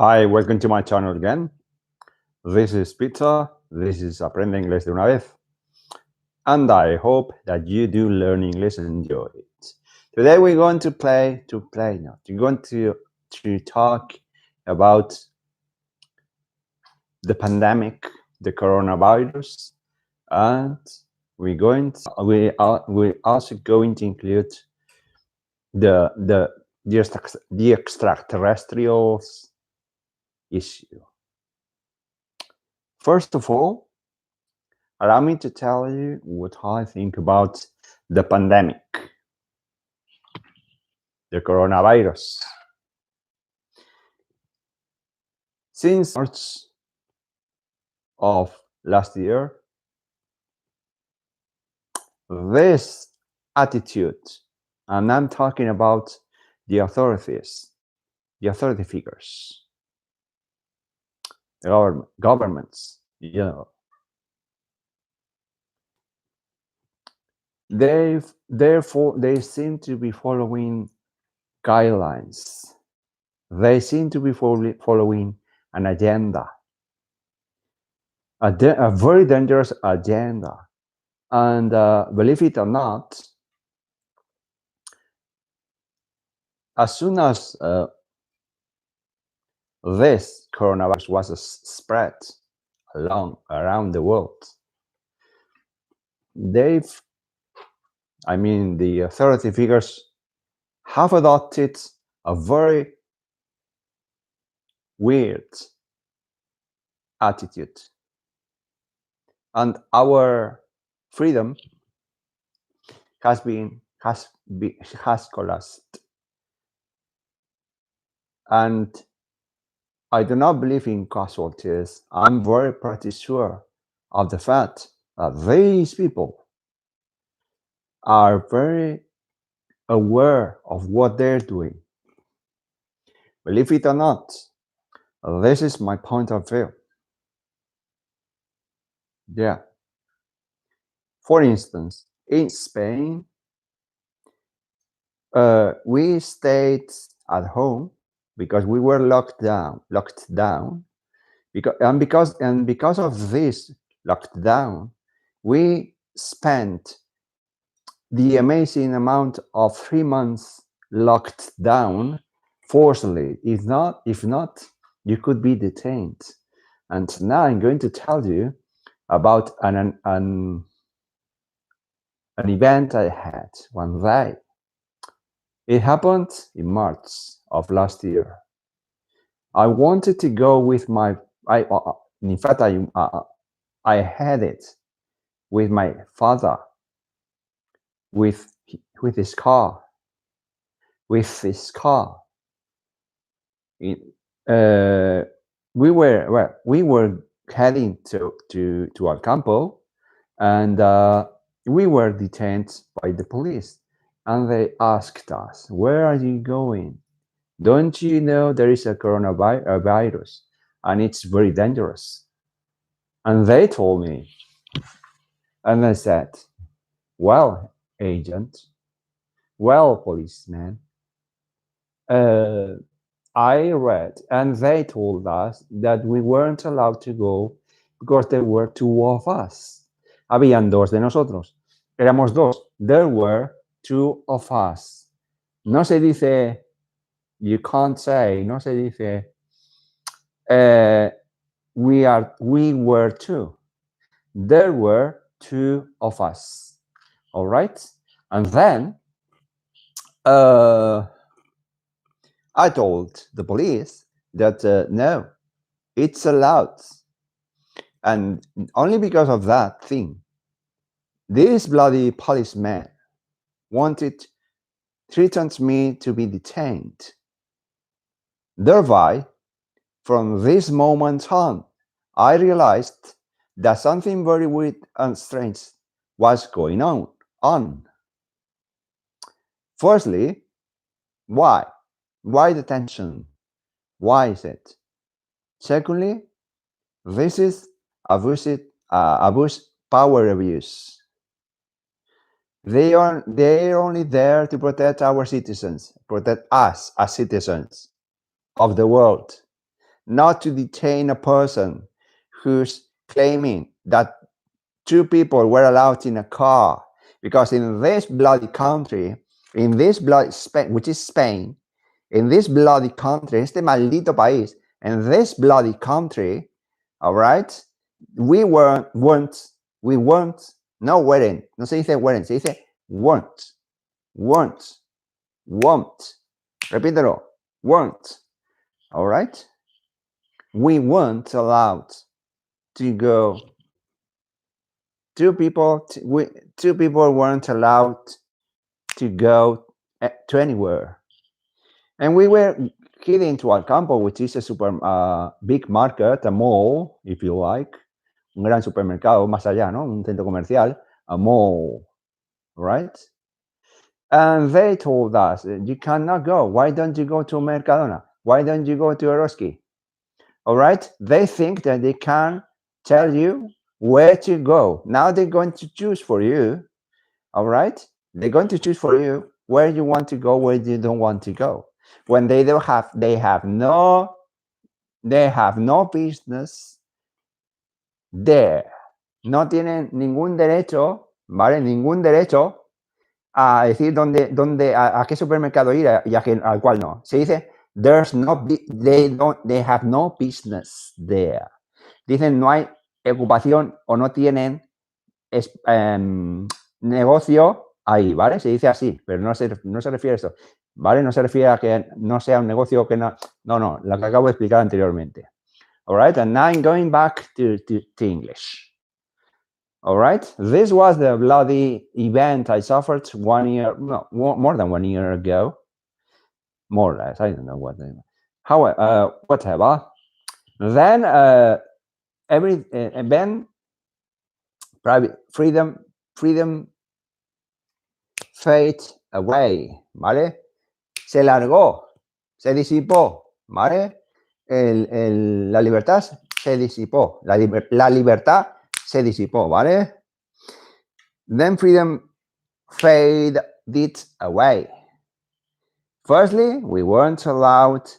Hi, welcome to my channel again. This is Peter. This is Aprende Inglés de una vez. And I hope that you do learn English and enjoy it. Today we're going to we're going to talk about the pandemic, the coronavirus, and we're also going to include the extraterrestrials issue. First of all, allow me to tell you what I think about the pandemic, the coronavirus. Since March of last year, this attitude, and I'm talking about the authorities, the authority figures, the governments, they seem to be following guidelines. They seem to be following an agenda, a very dangerous agenda. And believe it or not, as soon as this coronavirus was spread around the world, the authority figures have adopted a very weird attitude, and our freedom has collapsed. And I do not believe in casualties. I'm very pretty sure of the fact that these people are very aware of what they're doing. Believe it or not, this is my point of view. Yeah. For instance, in Spain, we stayed at home because we were locked down. Because of this lockdown, we spent the amazing amount of 3 months locked down forcibly. If not, you could be detained. And now I'm going to tell you about an event I had one day. It happened in March of last year. I wanted to go with my. I had it with my father, with his car. We were heading to Alcampo, and we were detained by the police, and they asked us, "Where are you going? Don't you know there is a coronavirus and it's very dangerous?" And they told me, and I said, "Well, agent, well, policeman, I read, and they told us that we weren't allowed to go because there were two of us. Habían dos de nosotros. Éramos dos. There were two of us. No se dice, you can't say, no se dice, we were two. There were two of us. All right? And then I told the police that no, it's allowed. And only because of that thing, this bloody policeman threatened me to be detained. Thereby, from this moment on, I realized that something very weird and strange was going on. Firstly, why? Why detention? Why is it? Secondly, this is power abuse. They are only there to protect our citizens, protect us as citizens of the world. not to detain a person who's claiming that two people were allowed in a car, because in this bloody country, in this bloody Spain, which is Spain, in this bloody country, este maldito país, in this bloody country, all right, we weren't, no weren't, no se dice weren't, se dice weren't, repítelo, weren't, all right, we weren't allowed to go. Two people weren't allowed to go to anywhere, and we were heading to Alcampo, which is a super big market, a mall, if you like, un gran supermercado, más allá, ¿no? Un centro comercial, a mall, right? And they told us, you cannot go. Why don't you go to Mercadona? Why don't you go to Eroski? All right? They think that they can tell you where to go. Now they're going to choose for you. All right? They're going to choose for you where you want to go, where you don't want to go. When they have no business there. No tienen ningún derecho, ¿vale? Ningún derecho a decir a qué supermercado ir y al cual no. Se dice, they have no business there. Dicen, no hay ocupación o no tienen negocio ahí, ¿vale? Se dice así, pero no se refiere a eso, ¿vale? No se refiere a que no sea un negocio que no, lo que acabo de explicar anteriormente. All right, and now I'm going back to English. All right, this was the bloody event I suffered 1 year, no, more than 1 year ago, more or less. I don't know what. However, whatever. Then then private freedom fade away, ¿vale? Se largó, se disipó, ¿vale? La libertad se disipó, la libertad se disipó, ¿vale? Then freedom faded away. Firstly, we weren't allowed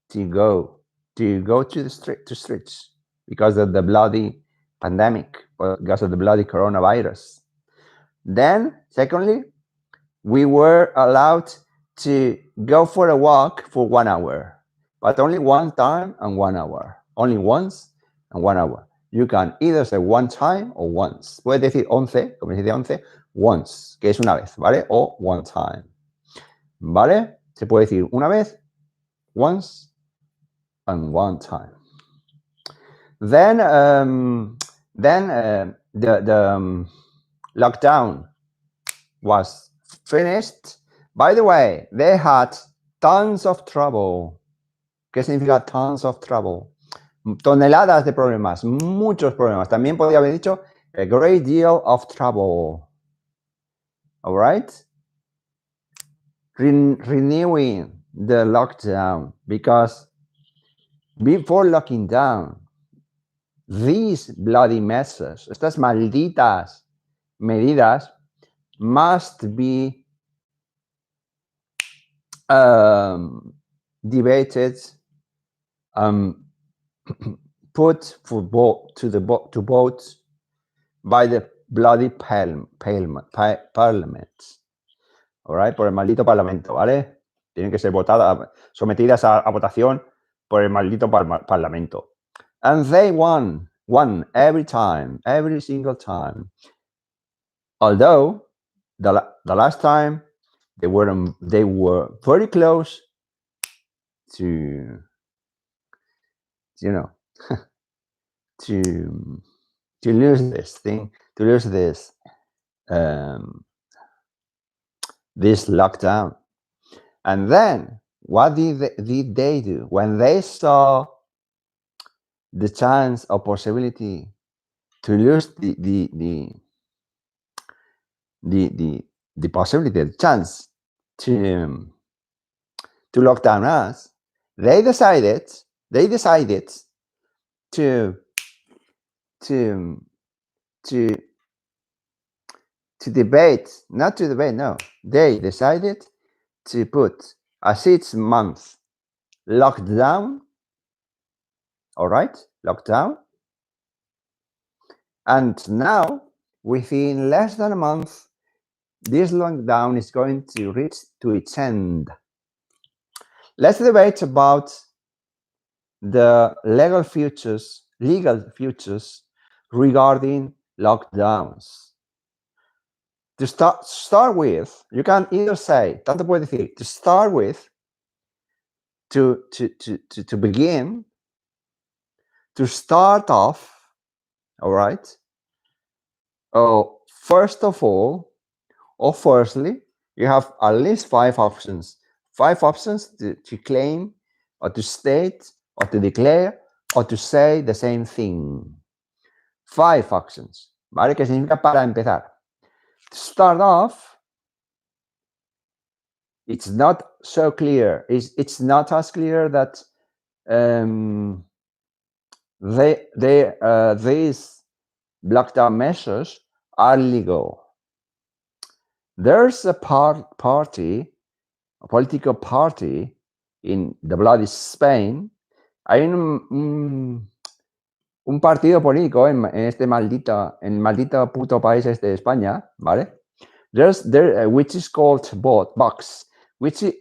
to go to the streets because of the bloody pandemic, because of the bloody coronavirus. Then, secondly, we were allowed to go for a walk for 1 hour, but only one time and 1 hour. Only once and 1 hour. You can either say one time or once. Puedes decir 11, como se dice 11, once, que es una vez, ¿vale? O one time, ¿vale? Se puede decir una vez, once, and one time. Then, the lockdown was finished. By the way, they had tons of trouble. ¿Qué significa tons of trouble? Toneladas de problemas, muchos problemas. También podría haber dicho a great deal of trouble. All right? Renewing the lockdown, because before locking down, these bloody measures, estas malditas medidas, must be debated, put to vote by the bloody parliament. All right, por el maldito parlamento, ¿vale? Tienen que ser votadas, sometidas a votación por el maldito parlamento. And they won every time, every single time. Although the last time they were very close to, you know, to lose this thing, to lose this this lockdown. And then what did they do when they saw the chance or possibility to lose the possibility, the chance to lock down us? They decided to debate, not to debate, no. They decided to put a 6-month lockdown all right, lockdown. And now, within less than a month, this lockdown is going to reach to its end. Let's debate about the legal futures regarding lockdowns. To start with, you can either say, tanto puede decir, to start with, to begin, to start off, all right? Oh, first of all, or firstly, you have at least 5 options. 5 options to claim, or to state, or to declare, or to say the same thing. 5 options, ¿vale? ¿Qué significa para empezar? To start off, it's not so clear. It's not as clear that these lockdown measures are legal. There's a party, a political party in the bloody Spain. Hay un partido político en este maldito puto país este de España, ¿vale? Which is called Vox, which is,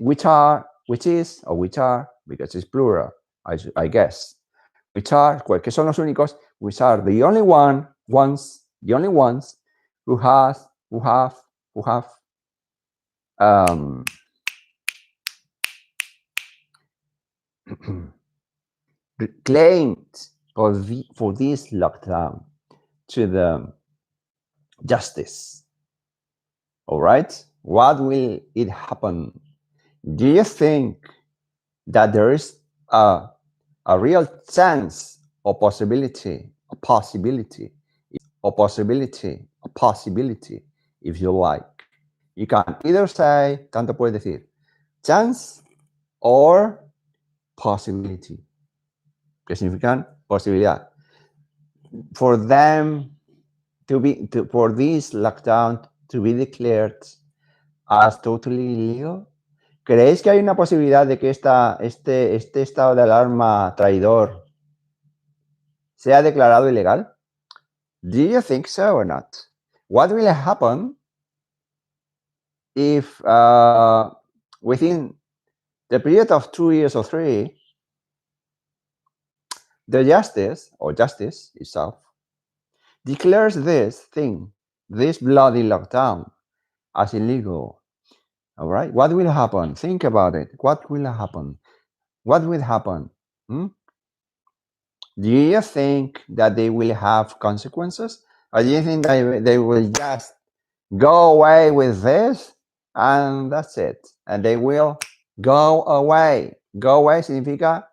because it's plural, I guess, que son los únicos, which are the only ones who have claimed for this lockdown to the justice. All right, what will it happen? Do you think that there is a real chance or possibility, if you like? You can either say, tanto puedes decir, chance or possibility, que significan posibilidad. For them for this lockdown to be declared as totally illegal. ¿Creéis que hay una posibilidad de que este estado de alarma traidor sea declarado ilegal? Do you think so or not? What will happen if within the period of 2 years or 3, the justice itself declares this bloody lockdown as illegal? All right, what will happen? Think about it. What will happen? Hmm? Do you think that they will have consequences? Or do you think they will just go away with this and that's it? And they will go away. Go away significa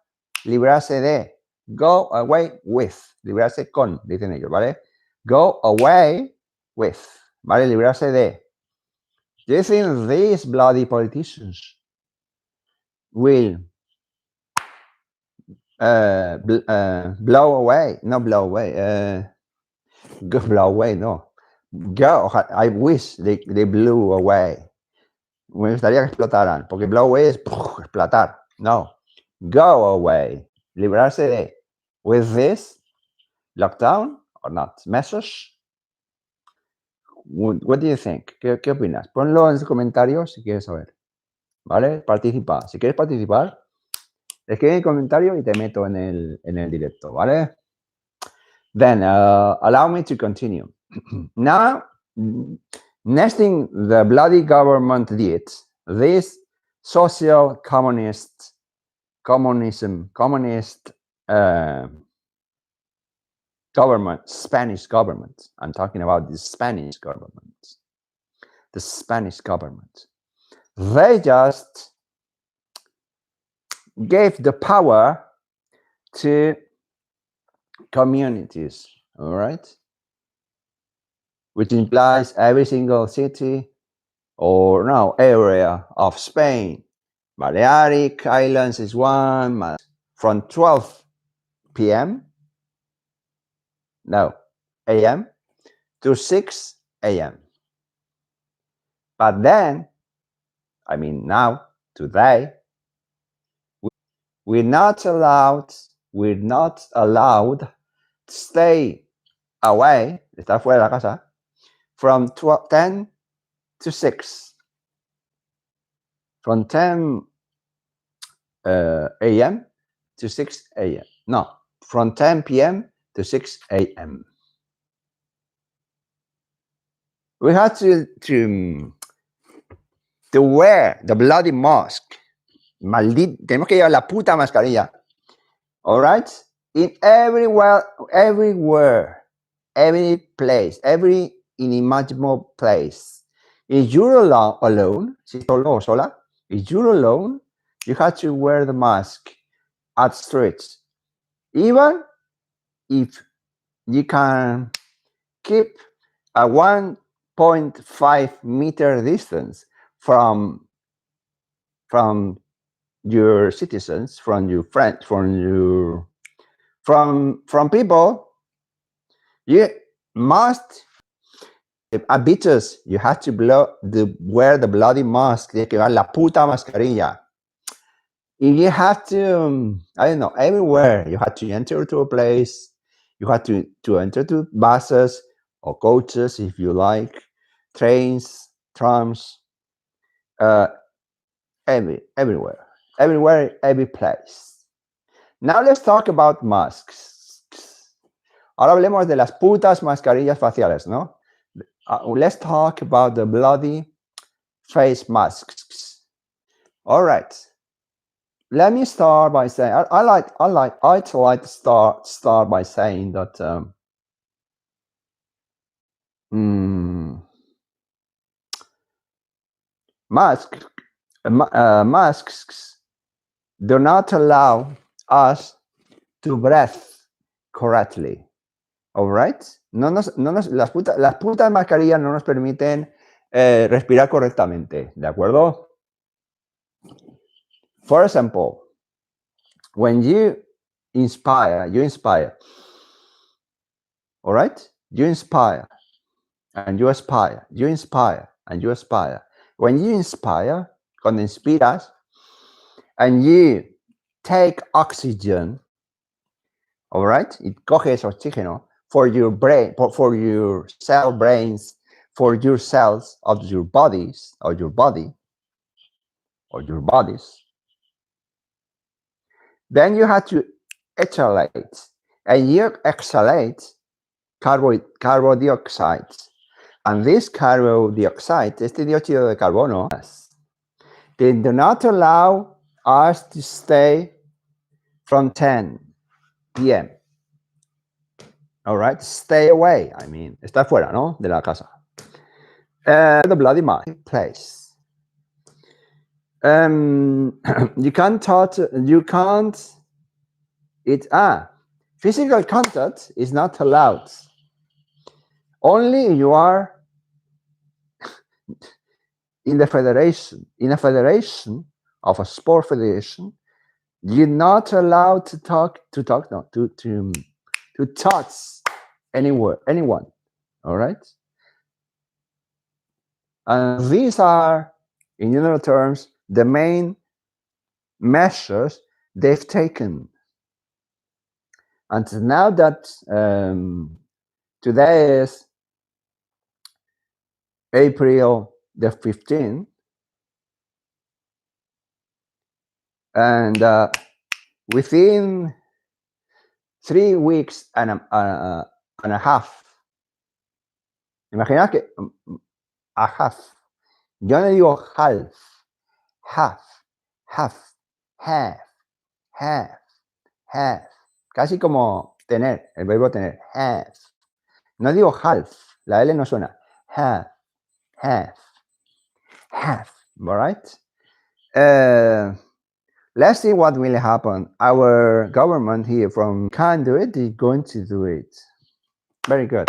librarse de. Go away with. Librarse con, dicen ellos, ¿vale? Go away with. ¿Vale? Librarse de. Do you think these bloody politicians will blow away? Not blow away. Go blow away, no. Go, I wish they blew away. Me gustaría que explotaran, porque blow away es explotar. No. Go away. Librarse de. With this lockdown or not? Measures? What do you think? ¿Qué opinas? Ponlo en los comentarios si quieres saber. ¿Vale? Participa. Si quieres participar, escribe en el comentario y te meto en el directo, ¿vale? Then, allow me to continue. Now, next thing the bloody government did, this social communist government, Spanish government. I'm talking about the Spanish government. The Spanish government. They just gave the power to communities, all right? Which implies every single city or no area of Spain. Balearic Islands is one, from 12 p.m. No, a.m. to 6 a.m. But then, I mean now, today, we're not allowed we're not allowed to stay away, estar fuera de la casa, from 10 to 6. From 10 a.m. to 6 a.m. No, from 10 p.m. to 6 a.m. We had to wear the bloody mask. Tenemos que llevar la puta mascarilla. All right? In everywhere, every place, every inimaginable place. If you're alone, si solo o sola, if you're alone, you have to wear the mask at streets. Even if you can keep a 1.5 meter distance from your citizens, from your friends, from people, you must habituals. You have to wear the bloody mask. Tienes que llevar la puta mascarilla. You have to, I don't know, everywhere. You have to enter to a place. You have to enter to buses or coaches, if you like, trains, trams, everywhere, every place. Now let's talk about masks. Ahora hablemos de las putas mascarillas faciales, ¿no? Let's talk about the bloody face masks. All right. Let me start by saying I'd like to start by saying that masks do not allow us to breathe correctly. All right? Las putas mascarillas no nos permiten respirar correctamente, ¿de acuerdo? For example, when you inspire, all right? You inspire and you aspire, you inspire and you aspire. When you inspire, cuando inspiras, and you take oxygen, all right? It coges oxígeno for your brain, for your brains, for your cells of your bodies, or your body, or your bodies. Then you have to exhalate, and you exhalate carbon dioxide. And this carbon dioxide, este dióxido de carbono, they do not allow us to stay from 10 p.m. All right, stay away. I mean, está fuera, ¿no? De la casa. The bloody place. You can't touch. You can't. Physical contact is not allowed. Only you are in a federation of a sport federation. You're not allowed to touch anyone. All right. And these are, in general terms, the main measures they've taken. And now that today is April the 15th, and within 3 weeks and a half, imagina que a half, yo no digo half, casi como tener, el verbo tener, have. No digo half, la L no suena, have, all right? Let's see what will happen. Our government here from can do it, is going to do it. Very good.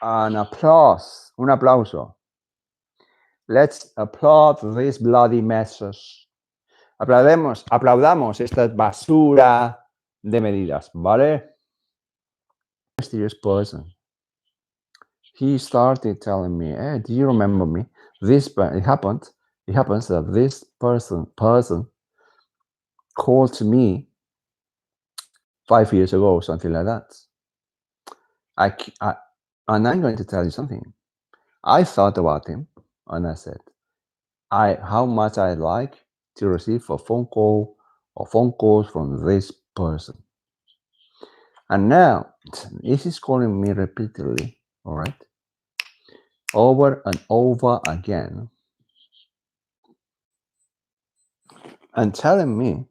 Un aplauso. Let's applaud these bloody messes. Aplaudamos esta basura de medidas, ¿vale? Mysterious person. He started telling me, "Hey, do you remember me? It happens that this person called to me 5 years ago, something like that. And I'm going to tell you something. I thought about him, and I said, how much I like to receive a phone call or phone calls from this person. And now this is calling me repeatedly, all right, over and over again, and telling me,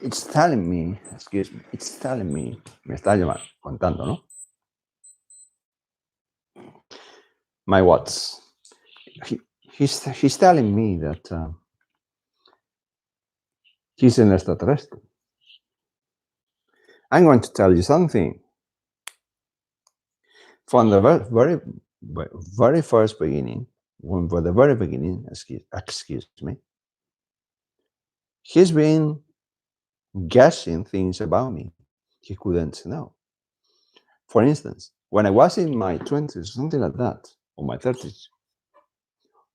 it's telling me, me está contando, ¿no? My what's, he's telling me that he's an extraterrestrial. I'm going to tell you something. From the very first beginning, from the very beginning, excuse me, he's been guessing things about me he couldn't know. For instance, when I was in my 20s, something like that, or my 30s,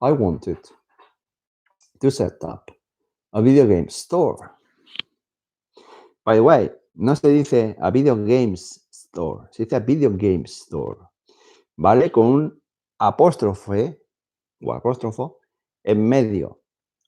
I wanted to set up a video game store. By the way, no se dice a video games store, se dice a video game store, ¿vale? Con un apóstrofe o apóstrofo en medio,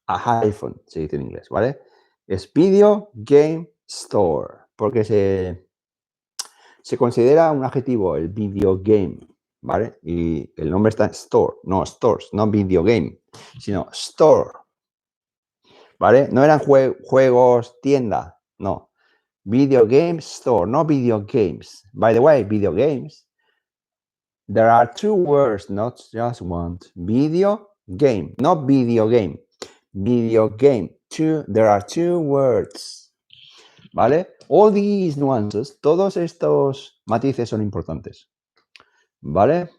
a hyphen se dice en inglés, ¿vale? Es video game store, porque se considera un adjetivo el video game, ¿vale? Y el nombre está en store, no stores, no video game, sino store, ¿vale? No eran juegos, tienda, no. Video game store, no video games. By the way, video games, there are two words, not just one. Video game, not video game. Video game. There are two words. ¿Vale? All these nuances, todos estos matices son importantes. ¿Vale?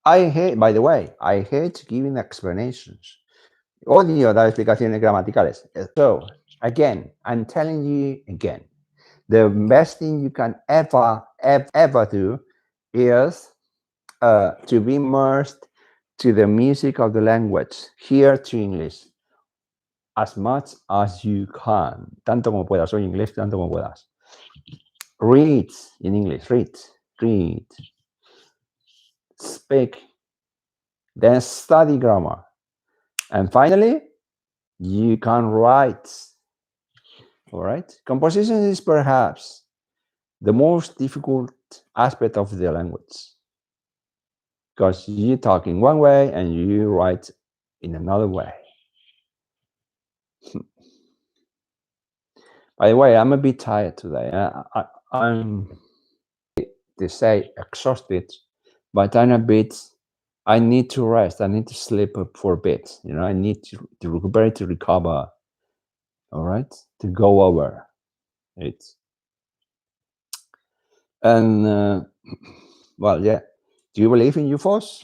By the way, I hate giving explanations. Odio dar explicaciones gramaticales. So, again, I'm telling you again, the best thing you can ever do is to be immersed to the music of the language, here to English, as much as you can, tanto como puedas. Soy inglés, tanto como puedas. Read in English, read, speak, then study grammar, and finally, you can write. All right, composition is perhaps the most difficult aspect of the language, because you talk in one way and you write in another way. By the way, I'm a bit tired today. I'm, to say, exhausted, but I need to rest. I need to sleep for a bit. You know, I need to recuperate, to recover. All right, to go over it. And well, yeah. Do you believe in UFOs?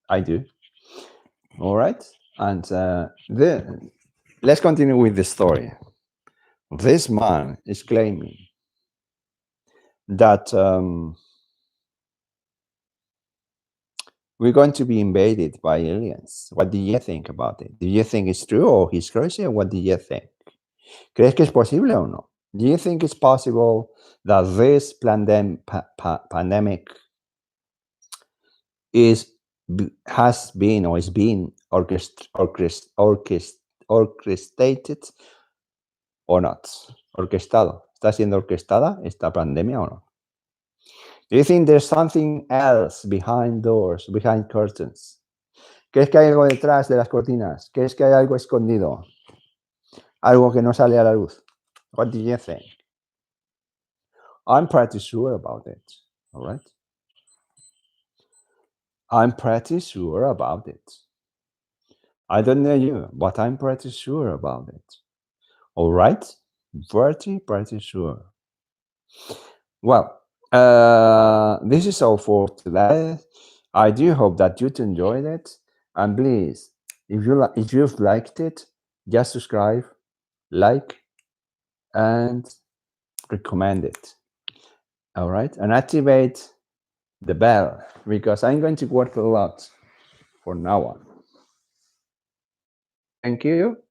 I do. All right, and let's continue with the story. This man is claiming that we're going to be invaded by aliens. What do you think about it? Do you think it's true, or he's crazy, or what do you think? ¿Crees que es posible o no? Do you think it's possible that this pandemic has been or is being orchestrated or not? Orquestado. ¿Está siendo orquestada esta pandemia o no? Do you think there's something else behind doors, behind curtains? ¿Crees que hay algo detrás de las cortinas? ¿Crees que hay algo escondido? Algo que no sale a la luz? What do you think? I'm pretty sure about it, all right? I'm pretty sure about it. I don't know you, but I'm pretty sure about it. All right? Pretty sure. Well, this is all for today. I do hope that you enjoyed it. And please, if you've liked it, just subscribe, like, and recommend it. All right? And activate the bell, because I'm going to work a lot from now on. Thank you.